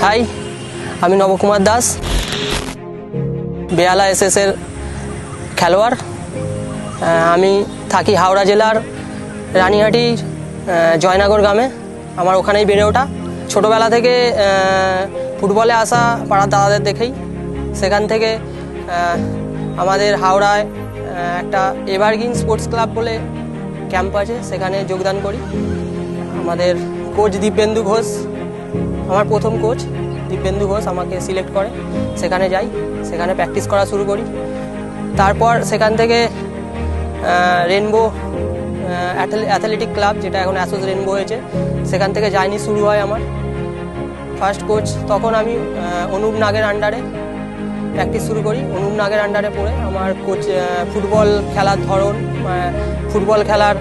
High, আমি নবকুমার দাস, বেহালা SS এর খেলোয়াড়। আমি থাকি হাওড়া জেলার রানিহাটির জয়নগর গ্রামে। আমার ওখানেই বেড়ে ওঠা। ছোটোবেলা থেকে ফুটবলে আসা পাড়ার দাদাদের দেখেই, সেখান থেকে আমাদের হাওড়ায় একটা এভারগ্রিন স্পোর্টস ক্লাব বলে ক্যাম্প আছে, সেখানে যোগদান করি। আমাদের কোচ দিব্যেন্দু ঘোষ, আমার প্রথম কোচ দিব্যেন্দু ঘোষ আমাকে সিলেক্ট করে, সেখানে যাই, সেখানে প্র্যাকটিস করা শুরু করি। তারপর সেখান থেকে রেনবো অ্যাথলেটিক ক্লাব, যেটা এখন অ্যাসোস রেনবো হয়েছে, সেখান থেকে জার্নি শুরু হয় আমার। ফার্স্ট কোচ তখন আমি অনুপ নাগের আন্ডারে প্র্যাকটিস শুরু করি। অনুপ নাগের আন্ডারে পড়ে আমার কোচ ফুটবল খেলার ধরন, ফুটবল খেলার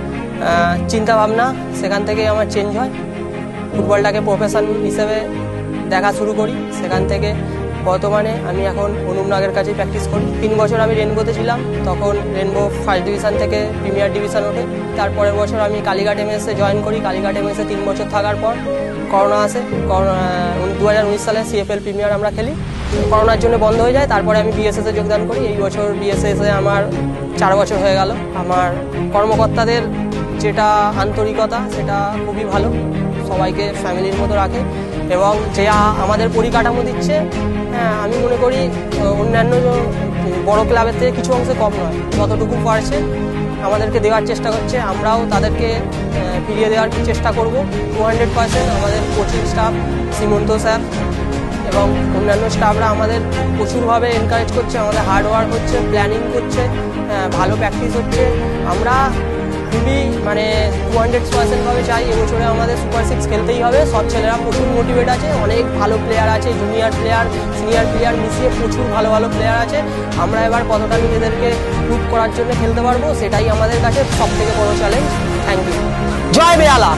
চিন্তাভাবনা, সেখান থেকে আমার চেঞ্জ হয়। ফুটবলটাকে প্রফেশন হিসেবে দেখা শুরু করি। সেখান থেকে বর্তমানে আমি এখন অনুপ নাগের কাছেই প্র্যাকটিস করি। 3 বছর আমি রেনবোতে ছিলাম, তখন রেনবো ফার্স্ট ডিভিশন থেকে প্রিমিয়ার ডিভিশন ওঠে। তারপরের বছর আমি কালীঘাট এমএসে জয়েন করি। কালীঘাট এমএসে 3 বছর থাকার পর করোনা আসে। 2019 সালে সিএফএল প্রিমিয়ার আমরা খেলি, করোনার জন্য বন্ধ হয়ে যায়। তারপরে আমি বিএসএসে যোগদান করি। এই বছর বিএসএসে আমার 4 বছর হয়ে গেল। আমার কর্মকর্তাদের যেটা আন্তরিকতা, সেটা খুবই ভালো, সবাইকে ফ্যামিলির মতো রাখে এবং যে আমাদের পরিকাঠামো দিচ্ছে, আমি মনে করি অন্যান্য বড় ক্লাবের থেকে কিছু অংশে কম নয়। যতটুকু পারছে আমাদেরকে দেওয়ার চেষ্টা করছে, আমরাও তাদেরকে ফিরিয়ে দেওয়ার চেষ্টা করব 200%। আমাদের কোচিং স্টাফ সীমন্ত স্যার এবং অন্যান্য স্টাফরা আমাদের প্রচুরভাবে এনকারেজ করছে, আমাদের হার্ড ওয়ার্ক হচ্ছে, প্ল্যানিং করছে, ভালো প্র্যাকটিস হচ্ছে। আমরা খুবই 200% চাই এবছরে আমাদের সুপার 6 খেলতেই হবে। সব ছেলেরা প্রচুর মোটিভেট আছে, অনেক ভালো প্লেয়ার আছে, জুনিয়র প্লেয়ার সিনিয়র প্লেয়ার মিশিয়ে প্রচুর ভালো ভালো প্লেয়ার আছে। আমরা এবার কতটা নিজেদেরকে প্রুভ করার জন্য খেলতে পারবো, সেটাই আমাদের কাছে সব থেকে বড় চ্যালেঞ্জ। Thank you. জয় বেহালা।